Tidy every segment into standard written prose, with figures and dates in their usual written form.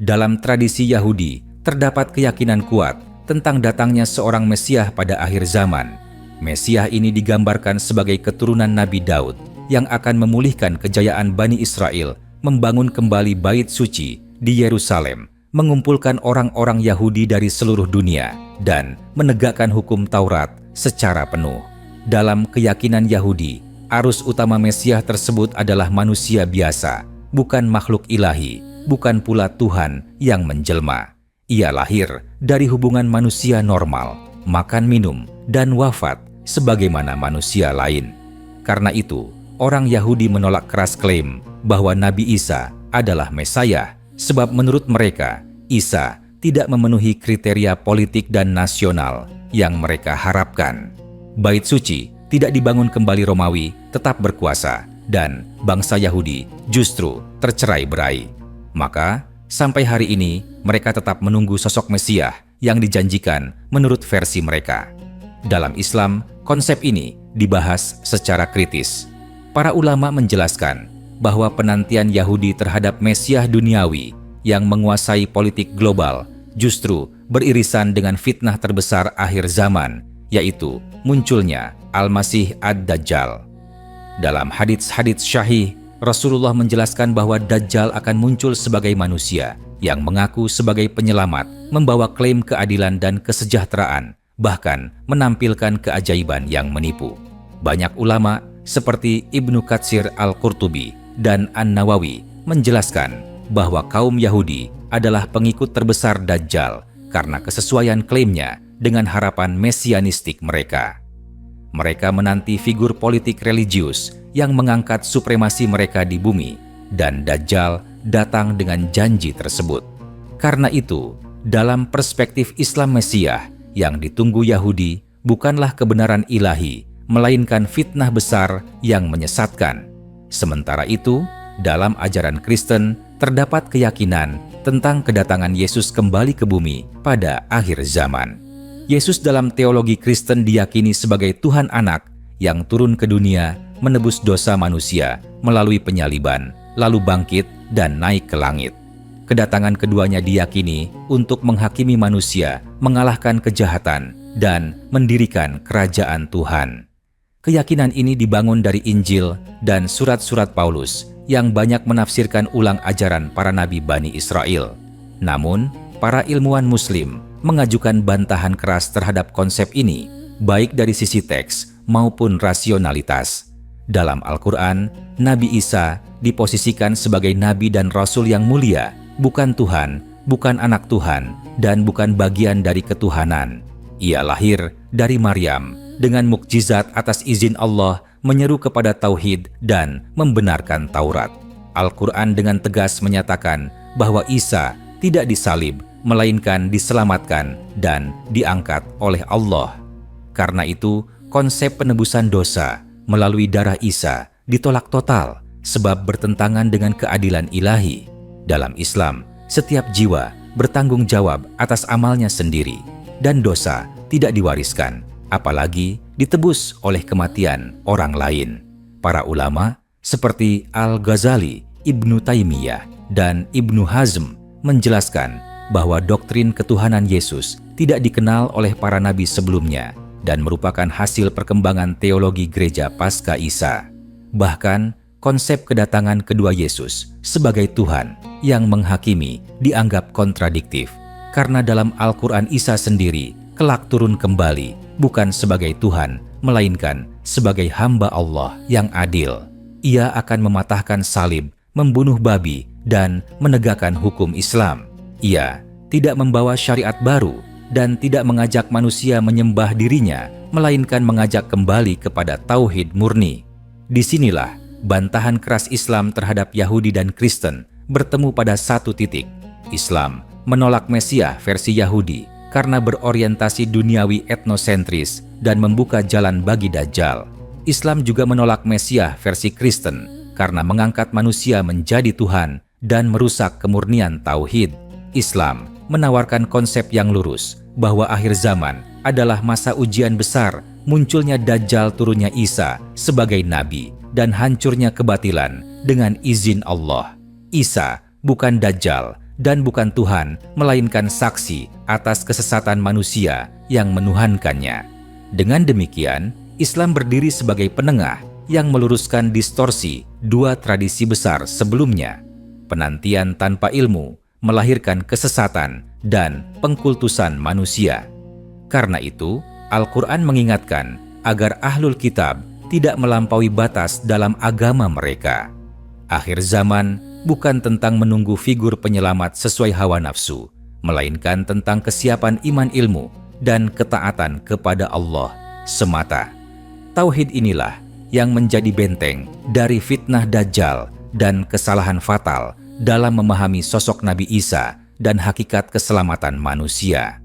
Dalam tradisi Yahudi, terdapat keyakinan kuat tentang datangnya seorang Mesias pada akhir zaman. Mesias ini digambarkan sebagai keturunan Nabi Daud yang akan memulihkan kejayaan Bani Israel, membangun kembali Bait Suci di Yerusalem, mengumpulkan orang-orang Yahudi dari seluruh dunia, dan menegakkan hukum Taurat secara penuh. Dalam keyakinan Yahudi, arus utama Mesias tersebut adalah manusia biasa, bukan makhluk ilahi, bukan pula Tuhan yang menjelma. Ia lahir dari hubungan manusia normal, makan minum, dan wafat sebagaimana manusia lain. Karena itu, orang Yahudi menolak keras klaim bahwa Nabi Isa adalah Mesias, sebab menurut mereka, Isa tidak memenuhi kriteria politik dan nasional yang mereka harapkan. Bait Suci tidak dibangun kembali Romawi tetap berkuasa, dan bangsa Yahudi justru tercerai-berai. Maka, sampai hari ini, mereka tetap menunggu sosok Mesias yang dijanjikan menurut versi mereka. Dalam Islam, konsep ini dibahas secara kritis. Para ulama menjelaskan bahwa penantian Yahudi terhadap Mesias duniawi yang menguasai politik global justru beririsan dengan fitnah terbesar akhir zaman, yaitu munculnya Al-Masih Ad-Dajjal. Dalam hadits-hadits syahih, Rasulullah menjelaskan bahwa Dajjal akan muncul sebagai manusia yang mengaku sebagai penyelamat, membawa klaim keadilan dan kesejahteraan, bahkan menampilkan keajaiban yang menipu. Banyak ulama seperti Ibnu Katsir Al-Qurtubi dan An-Nawawi menjelaskan bahwa kaum Yahudi adalah pengikut terbesar Dajjal karena kesesuaian klaimnya dengan harapan mesianistik mereka. Mereka menanti figur politik religius yang mengangkat supremasi mereka di bumi, dan Dajjal datang dengan janji tersebut. Karena itu, dalam perspektif Islam Mesias yang ditunggu Yahudi bukanlah kebenaran ilahi, melainkan fitnah besar yang menyesatkan. Sementara itu, dalam ajaran Kristen terdapat keyakinan tentang kedatangan Yesus kembali ke bumi pada akhir zaman. Yesus dalam teologi Kristen diyakini sebagai Tuhan Anak yang turun ke dunia menebus dosa manusia melalui penyaliban, lalu bangkit dan naik ke langit. Kedatangan keduanya diyakini untuk menghakimi manusia, mengalahkan kejahatan, dan mendirikan kerajaan Tuhan. Keyakinan ini dibangun dari Injil dan surat-surat Paulus yang banyak menafsirkan ulang ajaran para nabi Bani Israel. Namun, para ilmuwan Muslim mengajukan bantahan keras terhadap konsep ini, baik dari sisi teks maupun rasionalitas. Dalam Al-Quran, Nabi Isa diposisikan sebagai nabi dan rasul yang mulia, bukan Tuhan, bukan anak Tuhan, dan bukan bagian dari ketuhanan. Ia lahir dari Maryam dengan mukjizat atas izin Allah, menyeru kepada tauhid dan membenarkan Taurat. Al-Quran dengan tegas menyatakan bahwa Isa tidak disalib, melainkan diselamatkan dan diangkat oleh Allah. Karena itu, konsep penebusan dosa melalui darah Isa ditolak total, sebab bertentangan dengan keadilan ilahi. Dalam Islam, setiap jiwa bertanggung jawab atas amalnya sendiri, dan dosa tidak diwariskan, apalagi ditebus oleh kematian orang lain. Para ulama seperti Al-Ghazali, Ibnu Taimiyah, dan Ibnu Hazm menjelaskan bahwa doktrin ketuhanan Yesus tidak dikenal oleh para nabi sebelumnya dan merupakan hasil perkembangan teologi gereja pasca Isa. Bahkan, konsep kedatangan kedua Yesus sebagai Tuhan yang menghakimi dianggap kontradiktif, karena dalam Al-Quran Isa sendiri kelak turun kembali bukan sebagai Tuhan, melainkan sebagai hamba Allah yang adil. Ia akan mematahkan salib, membunuh babi, dan menegakkan hukum Islam. Ia tidak membawa syariat baru dan tidak mengajak manusia menyembah dirinya, melainkan mengajak kembali kepada tauhid murni. Disinilah bantahan keras Islam terhadap Yahudi dan Kristen bertemu pada satu titik. Islam menolak Mesias versi Yahudi karena berorientasi duniawi etnosentris dan membuka jalan bagi Dajjal. Islam juga menolak Mesias versi Kristen karena mengangkat manusia menjadi Tuhan dan merusak kemurnian tauhid. Islam menawarkan konsep yang lurus bahwa akhir zaman adalah masa ujian besar, munculnya Dajjal, turunnya Isa sebagai nabi, dan hancurnya kebatilan dengan izin Allah. Isa bukan Dajjal dan bukan Tuhan, melainkan saksi atas kesesatan manusia yang menuhankannya. Dengan demikian, Islam berdiri sebagai penengah yang meluruskan distorsi dua tradisi besar sebelumnya. Penantian tanpa ilmu melahirkan kesesatan dan pengkultusan manusia. Karena itu, Al-Quran mengingatkan agar ahlul kitab tidak melampaui batas dalam agama mereka. Akhir zaman bukan tentang menunggu figur penyelamat sesuai hawa nafsu, melainkan tentang kesiapan iman ilmu dan ketaatan kepada Allah semata. Tauhid inilah yang menjadi benteng dari fitnah Dajjal dan kesalahan fatal dalam memahami sosok Nabi Isa dan hakikat keselamatan manusia.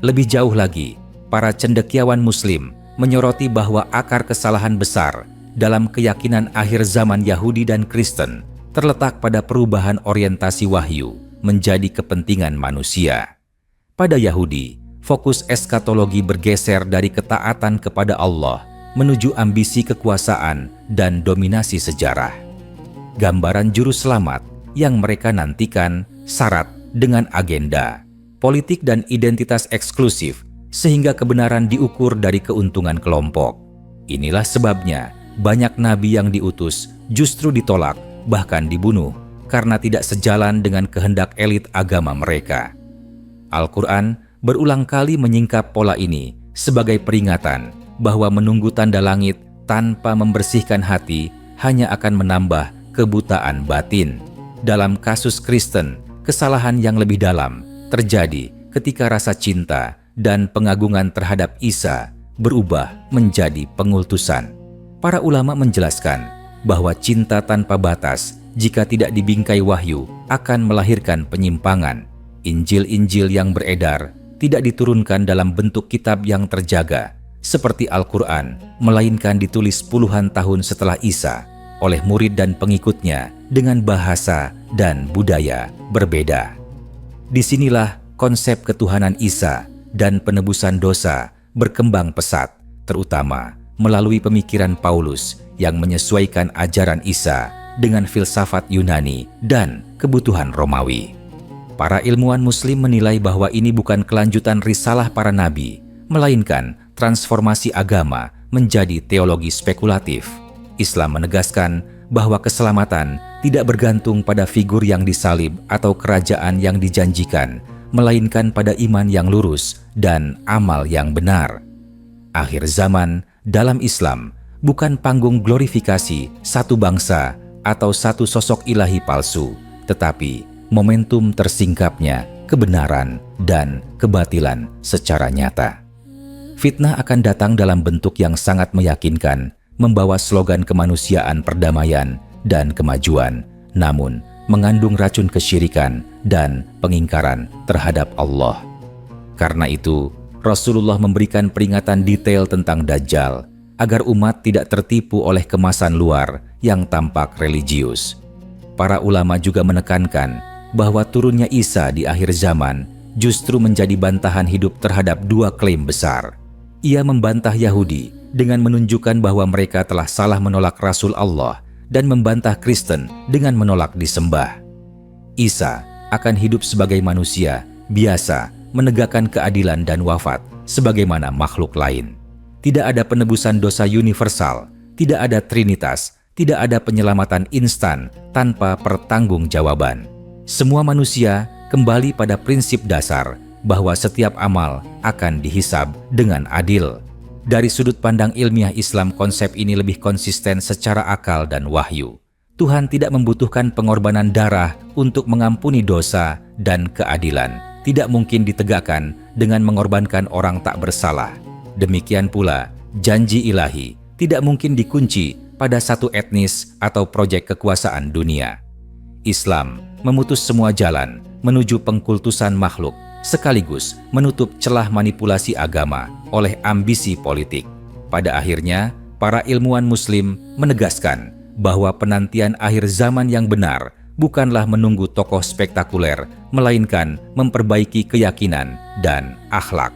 Lebih jauh lagi, para cendekiawan Muslim menyoroti bahwa akar kesalahan besar dalam keyakinan akhir zaman Yahudi dan Kristen terletak pada perubahan orientasi wahyu menjadi kepentingan manusia. Pada Yahudi, fokus eskatologi bergeser dari ketaatan kepada Allah menuju ambisi kekuasaan dan dominasi sejarah. Gambaran juru selamat yang mereka nantikan syarat dengan agenda politik dan identitas eksklusif, sehingga kebenaran diukur dari keuntungan kelompok. Inilah sebabnya banyak nabi yang diutus justru ditolak, bahkan dibunuh, karena tidak sejalan dengan kehendak elit agama mereka. Al-Quran berulang kali menyingkap pola ini sebagai peringatan bahwa menunggu tanda langit tanpa membersihkan hati hanya akan menambah kebutaan batin. Dalam kasus Kristen, kesalahan yang lebih dalam terjadi ketika rasa cinta dan pengagungan terhadap Isa berubah menjadi pengultusan. Para ulama menjelaskan bahwa cinta tanpa batas jika tidak dibingkai wahyu akan melahirkan penyimpangan. Injil-injil yang beredar tidak diturunkan dalam bentuk kitab yang terjaga seperti Al-Quran, melainkan ditulis puluhan tahun setelah Isa oleh murid dan pengikutnya dengan bahasa dan budaya berbeda. Disinilah konsep ketuhanan Isa dan penebusan dosa berkembang pesat, terutama melalui pemikiran Paulus yang menyesuaikan ajaran Isa dengan filsafat Yunani dan kebutuhan Romawi. Para ilmuwan Muslim menilai bahwa ini bukan kelanjutan risalah para nabi, melainkan transformasi agama menjadi teologi spekulatif. Islam menegaskan bahwa keselamatan tidak bergantung pada figur yang disalib atau kerajaan yang dijanjikan, melainkan pada iman yang lurus dan amal yang benar. Akhir zaman dalam Islam bukan panggung glorifikasi satu bangsa atau satu sosok ilahi palsu, tetapi momentum tersingkapnya kebenaran dan kebatilan secara nyata. Fitnah akan datang dalam bentuk yang sangat meyakinkan, membawa slogan kemanusiaan, perdamaian, dan kemajuan, namun mengandung racun kesyirikan dan pengingkaran terhadap Allah. Karena itu, Rasulullah memberikan peringatan detail tentang Dajjal, agar umat tidak tertipu oleh kemasan luar yang tampak religius. Para ulama juga menekankan bahwa turunnya Isa di akhir zaman justru menjadi bantahan hidup terhadap dua klaim besar. Ia membantah Yahudi dengan menunjukkan bahwa mereka telah salah menolak Rasul Allah dan membantah Kristen dengan menolak disembah. Isa akan hidup sebagai manusia biasa, menegakkan keadilan dan wafat sebagaimana makhluk lain. Tidak ada penebusan dosa universal, tidak ada trinitas, tidak ada penyelamatan instan tanpa pertanggungjawaban. Semua manusia kembali pada prinsip dasar bahwa setiap amal akan dihisab dengan adil. Dari sudut pandang ilmiah Islam, konsep ini lebih konsisten secara akal dan wahyu. Tuhan tidak membutuhkan pengorbanan darah untuk mengampuni dosa, dan keadilan tidak mungkin ditegakkan dengan mengorbankan orang tak bersalah. Demikian pula, janji ilahi tidak mungkin dikunci pada satu etnis atau proyek kekuasaan dunia. Islam memutus semua jalan menuju pengkultusan makhluk, sekaligus menutup celah manipulasi agama oleh ambisi politik. Pada akhirnya, para ilmuwan Muslim menegaskan bahwa penantian akhir zaman yang benar bukanlah menunggu tokoh spektakuler, melainkan memperbaiki keyakinan dan akhlak.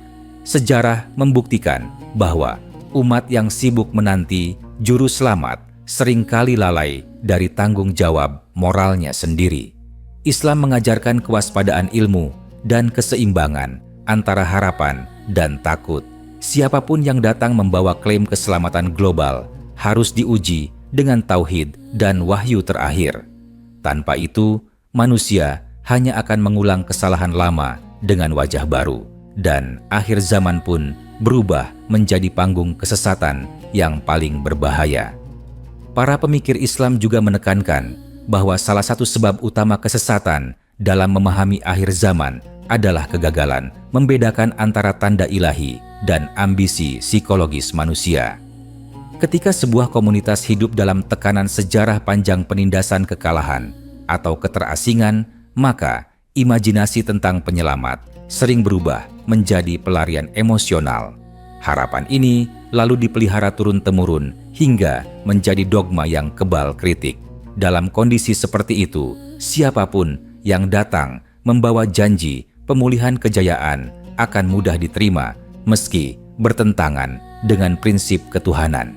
sejarah membuktikan bahwa umat yang sibuk menanti juru selamat seringkali lalai dari tanggung jawab moralnya sendiri. Islam mengajarkan kewaspadaan ilmu dan keseimbangan antara harapan dan takut. Siapapun yang datang membawa klaim keselamatan global harus diuji dengan tauhid dan wahyu terakhir. Tanpa itu, manusia hanya akan mengulang kesalahan lama dengan wajah baru, dan akhir zaman pun berubah menjadi panggung kesesatan yang paling berbahaya. Para pemikir Islam juga menekankan bahwa salah satu sebab utama kesesatan dalam memahami akhir zaman adalah kegagalan membedakan antara tanda ilahi dan ambisi psikologis manusia. Ketika sebuah komunitas hidup dalam tekanan sejarah panjang penindasan kekalahan atau keterasingan, maka imajinasi tentang penyelamat sering berubah menjadi pelarian emosional. Harapan ini lalu dipelihara turun-temurun hingga menjadi dogma yang kebal kritik. Dalam kondisi seperti itu, siapapun yang datang membawa janji pemulihan kejayaan akan mudah diterima meski bertentangan dengan prinsip ketuhanan.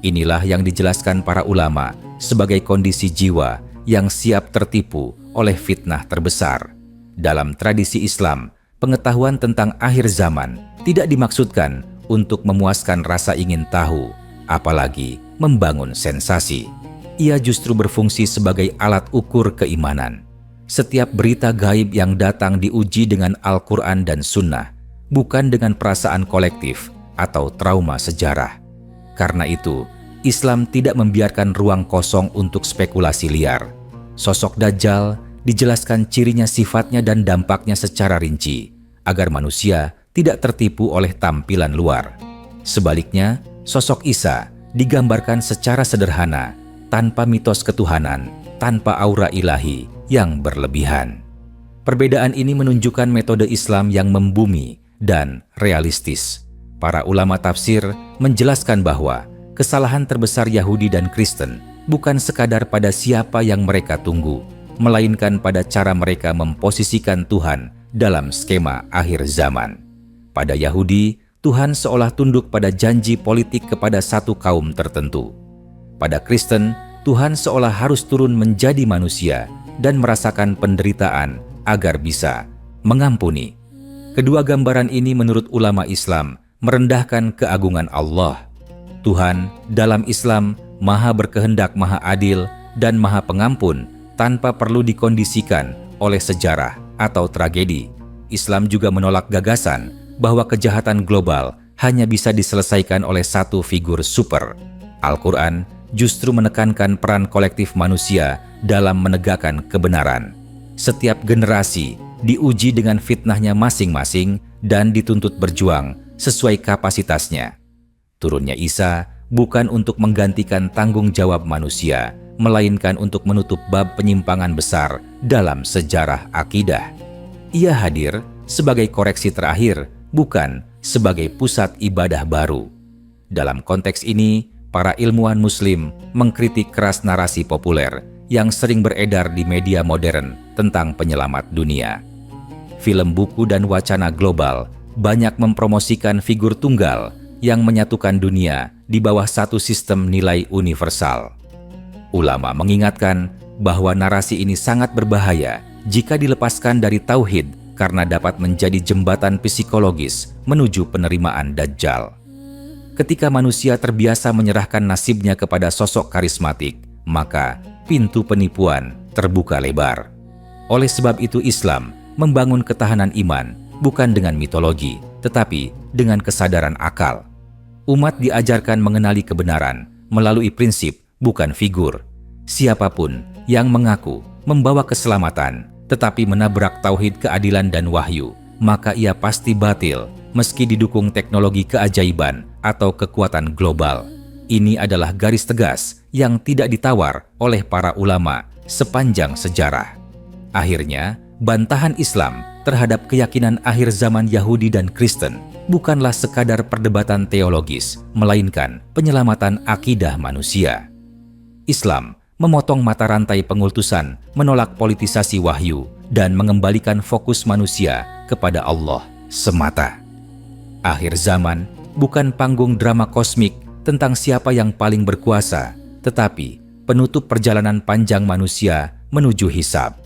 Inilah yang dijelaskan para ulama sebagai kondisi jiwa yang siap tertipu oleh fitnah terbesar. Dalam tradisi Islam, pengetahuan tentang akhir zaman tidak dimaksudkan untuk memuaskan rasa ingin tahu, apalagi membangun sensasi. Ia justru berfungsi sebagai alat ukur keimanan. Setiap berita gaib yang datang diuji dengan Al-Quran dan Sunnah, bukan dengan perasaan kolektif atau trauma sejarah. Karena itu, Islam tidak membiarkan ruang kosong untuk spekulasi liar. Sosok Dajjal dijelaskan cirinya, sifatnya, dan dampaknya secara rinci, agar manusia tidak tertipu oleh tampilan luar. Sebaliknya, sosok Isa digambarkan secara sederhana, tanpa mitos ketuhanan, tanpa aura ilahi yang berlebihan. Perbedaan ini menunjukkan metode Islam yang membumi dan realistis. Para ulama tafsir menjelaskan bahwa kesalahan terbesar Yahudi dan Kristen bukan sekadar pada siapa yang mereka tunggu, melainkan pada cara mereka memposisikan Tuhan dalam skema akhir zaman. Pada Yahudi, Tuhan seolah tunduk pada janji politik kepada satu kaum tertentu. Pada Kristen, Tuhan seolah harus turun menjadi manusia dan merasakan penderitaan agar bisa mengampuni. Kedua gambaran ini menurut ulama Islam merendahkan keagungan Allah. Tuhan dalam Islam maha berkehendak, maha adil, dan maha pengampun tanpa perlu dikondisikan oleh sejarah atau tragedi. Islam juga menolak gagasan bahwa kejahatan global hanya bisa diselesaikan oleh satu figur super. Al-Quran justru menekankan peran kolektif manusia dalam menegakkan kebenaran. Setiap generasi diuji dengan fitnahnya masing-masing dan dituntut berjuang sesuai kapasitasnya. Turunnya Isa bukan untuk menggantikan tanggung jawab manusia, melainkan untuk menutup bab penyimpangan besar dalam sejarah akidah. Ia hadir sebagai koreksi terakhir, bukan sebagai pusat ibadah baru. Dalam konteks ini, para ilmuwan Muslim mengkritik keras narasi populer yang sering beredar di media modern tentang penyelamat dunia. Film, buku, dan wacana global banyak mempromosikan figur tunggal yang menyatukan dunia di bawah satu sistem nilai universal. Ulama mengingatkan bahwa narasi ini sangat berbahaya jika dilepaskan dari tauhid karena dapat menjadi jembatan psikologis menuju penerimaan Dajjal. Ketika manusia terbiasa menyerahkan nasibnya kepada sosok karismatik, maka pintu penipuan terbuka lebar. Oleh sebab itu Islam membangun ketahanan iman bukan dengan mitologi, tetapi dengan kesadaran akal. Umat diajarkan mengenali kebenaran melalui prinsip, bukan figur. Siapapun yang mengaku membawa keselamatan tetapi menabrak tauhid keadilan dan wahyu, maka ia pasti batil meski didukung teknologi keajaiban atau kekuatan global. Ini adalah garis tegas yang tidak ditawar oleh para ulama sepanjang sejarah. Akhirnya, bantahan Islam terhadap keyakinan akhir zaman Yahudi dan Kristen bukanlah sekadar perdebatan teologis, melainkan penyelamatan akidah manusia. Islam memotong mata rantai pengultusan, menolak politisasi wahyu, dan mengembalikan fokus manusia kepada Allah semata. Akhir zaman bukan panggung drama kosmik tentang siapa yang paling berkuasa, tetapi penutup perjalanan panjang manusia menuju hisab.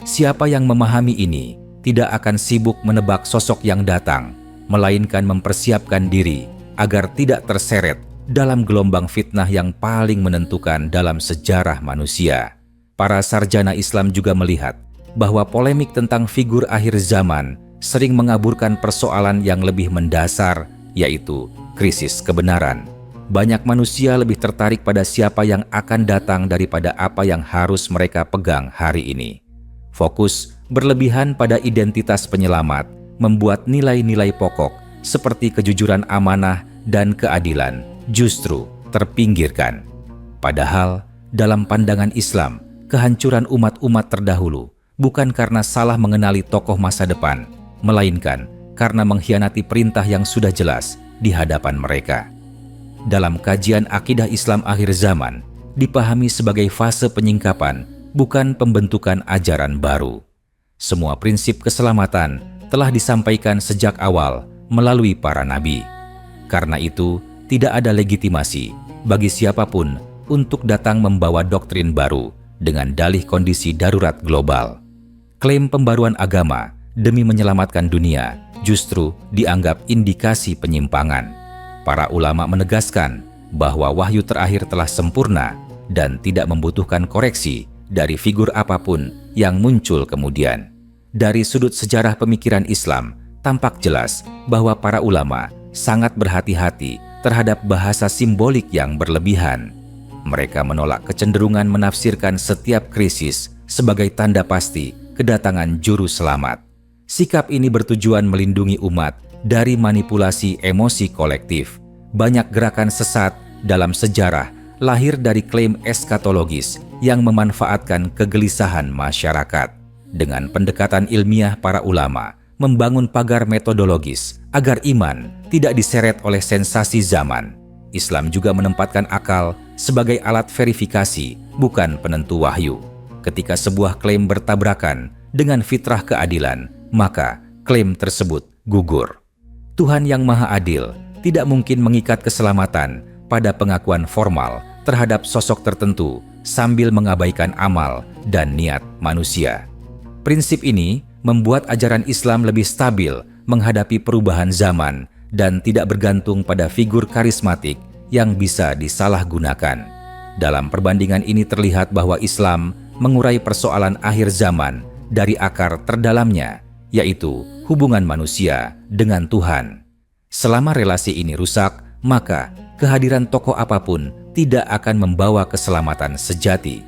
Siapa yang memahami ini tidak akan sibuk menebak sosok yang datang, melainkan mempersiapkan diri agar tidak terseret dalam gelombang fitnah yang paling menentukan dalam sejarah manusia. Para sarjana Islam juga melihat bahwa polemik tentang figur akhir zaman sering mengaburkan persoalan yang lebih mendasar, yaitu krisis kebenaran. Banyak manusia lebih tertarik pada siapa yang akan datang daripada apa yang harus mereka pegang hari ini. Fokus berlebihan pada identitas penyelamat membuat nilai-nilai pokok seperti kejujuran, amanah, dan keadilan justru terpinggirkan. Padahal dalam pandangan Islam, kehancuran umat-umat terdahulu bukan karena salah mengenali tokoh masa depan, melainkan karena mengkhianati perintah yang sudah jelas di hadapan mereka. Dalam kajian akidah Islam akhir zaman, dipahami sebagai fase penyingkapan, bukan pembentukan ajaran baru. Semua prinsip keselamatan telah disampaikan sejak awal melalui para nabi. Karena itu, tidak ada legitimasi bagi siapapun untuk datang membawa doktrin baru dengan dalih kondisi darurat global. Klaim pembaruan agama demi menyelamatkan dunia justru dianggap indikasi penyimpangan. Para ulama menegaskan bahwa wahyu terakhir telah sempurna dan tidak membutuhkan koreksi dari figur apapun yang muncul kemudian. Dari sudut sejarah pemikiran Islam, tampak jelas bahwa para ulama sangat berhati-hati terhadap bahasa simbolik yang berlebihan. Mereka menolak kecenderungan menafsirkan setiap krisis sebagai tanda pasti kedatangan juru selamat. Sikap ini bertujuan melindungi umat dari manipulasi emosi kolektif. Banyak gerakan sesat dalam sejarah lahir dari klaim eskatologis yang memanfaatkan kegelisahan masyarakat. Dengan pendekatan ilmiah, para ulama membangun pagar metodologis agar iman tidak diseret oleh sensasi zaman. Islam juga menempatkan akal sebagai alat verifikasi, bukan penentu wahyu. Ketika sebuah klaim bertabrakan dengan fitrah keadilan, maka klaim tersebut gugur. Tuhan yang Maha Adil tidak mungkin mengikat keselamatan pada pengakuan formal terhadap sosok tertentu sambil mengabaikan amal dan niat manusia. Prinsip ini membuat ajaran Islam lebih stabil menghadapi perubahan zaman dan tidak bergantung pada figur karismatik yang bisa disalahgunakan. Dalam perbandingan ini terlihat bahwa Islam mengurai persoalan akhir zaman dari akar terdalamnya, yaitu hubungan manusia dengan Tuhan. Selama relasi ini rusak, maka kehadiran tokoh apapun tidak akan membawa keselamatan sejati.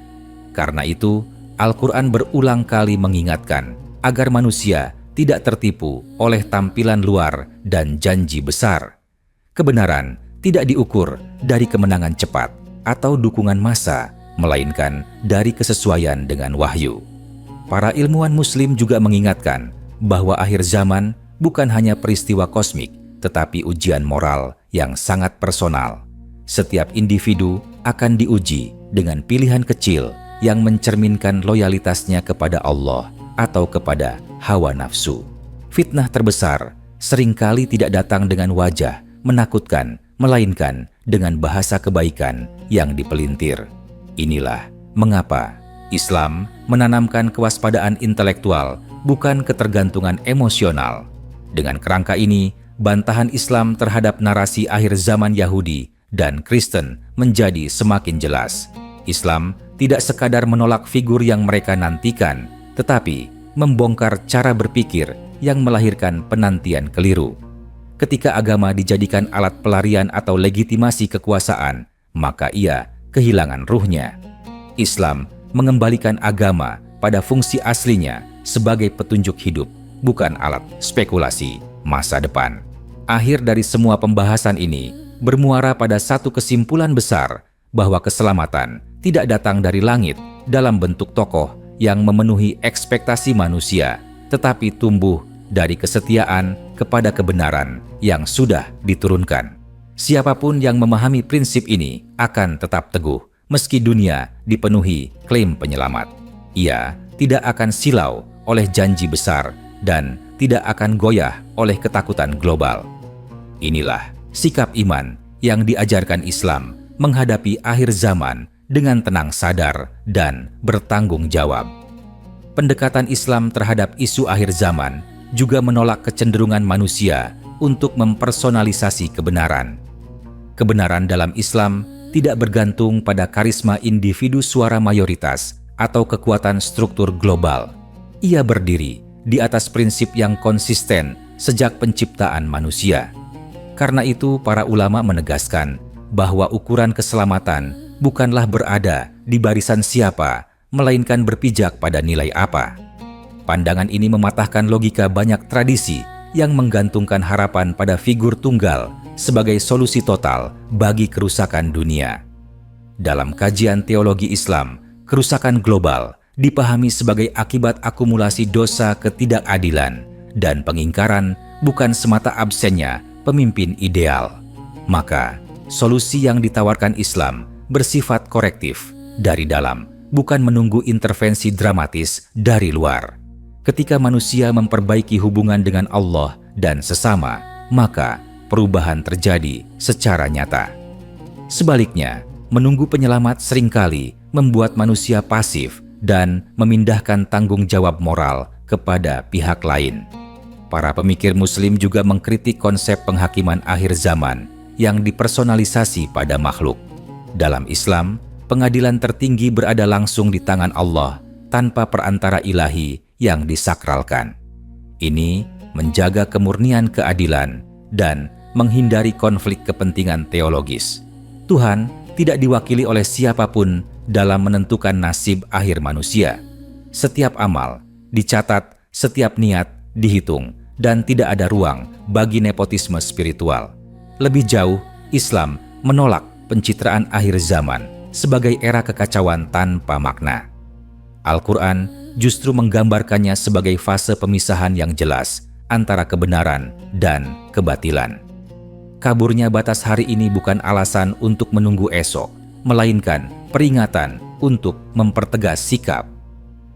Karena itu, Al-Quran berulang kali mengingatkan agar manusia tidak tertipu oleh tampilan luar dan janji besar. Kebenaran tidak diukur dari kemenangan cepat atau dukungan massa, melainkan dari kesesuaian dengan wahyu. Para ilmuwan Muslim juga mengingatkan bahwa akhir zaman bukan hanya peristiwa kosmik, tetapi ujian moral yang sangat personal. Setiap individu akan diuji dengan pilihan kecil yang mencerminkan loyalitasnya kepada Allah atau kepada hawa nafsu. Fitnah terbesar seringkali tidak datang dengan wajah menakutkan, melainkan dengan bahasa kebaikan yang dipelintir. Inilah mengapa Islam menanamkan kewaspadaan intelektual, bukan ketergantungan emosional. Dengan kerangka ini, bantahan Islam terhadap narasi akhir zaman Yahudi dan Kristen menjadi semakin jelas. Islam tidak sekadar menolak figur yang mereka nantikan, tetapi membongkar cara berpikir yang melahirkan penantian keliru. Ketika agama dijadikan alat pelarian atau legitimasi kekuasaan, maka ia kehilangan ruhnya. Islam mengembalikan agama pada fungsi aslinya sebagai petunjuk hidup, bukan alat spekulasi masa depan. Akhir dari semua pembahasan ini bermuara pada satu kesimpulan besar, bahwa keselamatan tidak datang dari langit dalam bentuk tokoh yang memenuhi ekspektasi manusia, tetapi tumbuh dari kesetiaan kepada kebenaran yang sudah diturunkan. Siapapun yang memahami prinsip ini akan tetap teguh, meski dunia dipenuhi klaim penyelamat. Ia tidak akan silau oleh janji besar dan tidak akan goyah oleh ketakutan global. Inilah sikap iman yang diajarkan Islam menghadapi akhir zaman dengan tenang sadar dan bertanggung jawab. Pendekatan Islam terhadap isu akhir zaman juga menolak kecenderungan manusia untuk mempersonalisasi kebenaran. Kebenaran dalam Islam tidak bergantung pada karisma individu suara mayoritas atau kekuatan struktur global. Ia berdiri di atas prinsip yang konsisten sejak penciptaan manusia. Karena itu, para ulama menegaskan bahwa ukuran keselamatan bukanlah berada di barisan siapa, melainkan berpijak pada nilai apa. Pandangan ini mematahkan logika banyak tradisi yang menggantungkan harapan pada figur tunggal sebagai solusi total bagi kerusakan dunia. Dalam kajian teologi Islam, kerusakan global dipahami sebagai akibat akumulasi dosa ketidakadilan dan pengingkaran, bukan semata absennya pemimpin ideal. Maka, solusi yang ditawarkan Islam bersifat korektif dari dalam, bukan menunggu intervensi dramatis dari luar. Ketika manusia memperbaiki hubungan dengan Allah dan sesama, maka perubahan terjadi secara nyata. Sebaliknya, menunggu penyelamat seringkali membuat manusia pasif dan memindahkan tanggung jawab moral kepada pihak lain. Para pemikir Muslim juga mengkritik konsep penghakiman akhir zaman yang dipersonalisasi pada makhluk. Dalam Islam, pengadilan tertinggi berada langsung di tangan Allah tanpa perantara ilahi yang disakralkan. Ini menjaga kemurnian keadilan dan menghindari konflik kepentingan teologis. Tuhan tidak diwakili oleh siapapun dalam menentukan nasib akhir manusia. Setiap amal dicatat, setiap niat dihitung, dan tidak ada ruang bagi nepotisme spiritual. Lebih jauh, Islam menolak pencitraan akhir zaman sebagai era kekacauan tanpa makna. Al-Quran justru menggambarkannya sebagai fase pemisahan yang jelas antara kebenaran dan kebatilan. Kaburnya batas hari ini bukan alasan untuk menunggu esok, melainkan peringatan untuk mempertegas sikap.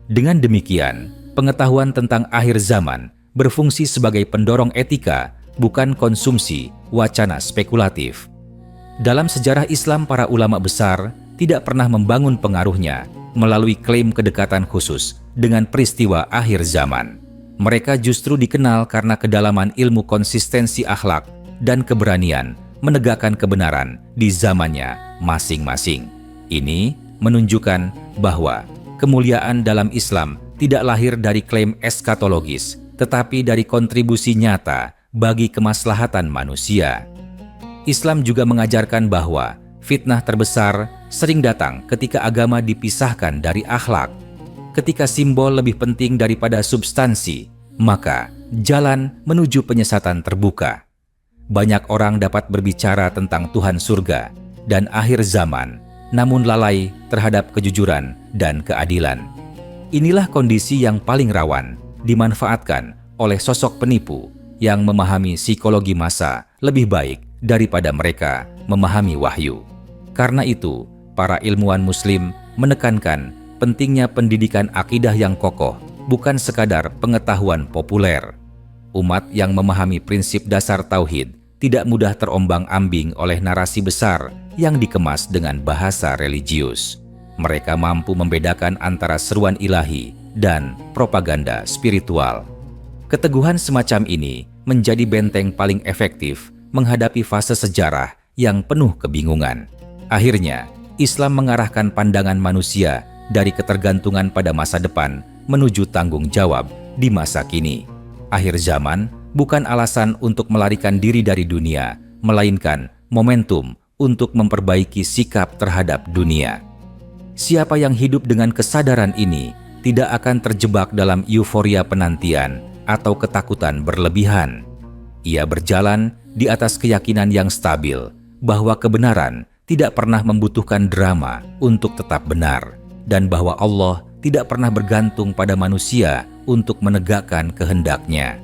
Dengan demikian, pengetahuan tentang akhir zaman berfungsi sebagai pendorong etika, bukan konsumsi wacana spekulatif. Dalam sejarah Islam, para ulama besar tidak pernah membangun pengaruhnya melalui klaim kedekatan khusus dengan peristiwa akhir zaman. Mereka justru dikenal karena kedalaman ilmu konsistensi akhlak dan keberanian menegakkan kebenaran di zamannya masing-masing. Ini menunjukkan bahwa kemuliaan dalam Islam tidak lahir dari klaim eskatologis, tetapi dari kontribusi nyata bagi kemaslahatan manusia. Islam juga mengajarkan bahwa fitnah terbesar sering datang ketika agama dipisahkan dari akhlak. Ketika simbol lebih penting daripada substansi, maka jalan menuju penyesatan terbuka. Banyak orang dapat berbicara tentang Tuhan surga dan akhir zaman, namun lalai terhadap kejujuran dan keadilan. Inilah kondisi yang paling rawan dimanfaatkan oleh sosok penipu yang memahami psikologi massa lebih baik daripada mereka memahami wahyu. Karena itu, para ilmuwan Muslim menekankan pentingnya pendidikan akidah yang kokoh, bukan sekadar pengetahuan populer. Umat yang memahami prinsip dasar tauhid tidak mudah terombang-ambing oleh narasi besar yang dikemas dengan bahasa religius. Mereka mampu membedakan antara seruan ilahi dan propaganda spiritual. Keteguhan semacam ini menjadi benteng paling efektif menghadapi fase sejarah yang penuh kebingungan. Akhirnya, Islam mengarahkan pandangan manusia dari ketergantungan pada masa depan menuju tanggung jawab di masa kini. Akhir zaman bukan alasan untuk melarikan diri dari dunia, melainkan momentum untuk memperbaiki sikap terhadap dunia. Siapa yang hidup dengan kesadaran ini tidak akan terjebak dalam euforia penantian atau ketakutan berlebihan. Ia berjalan di atas keyakinan yang stabil bahwa kebenaran tidak pernah membutuhkan drama untuk tetap benar, dan bahwa Allah tidak pernah bergantung pada manusia untuk menegakkan kehendaknya.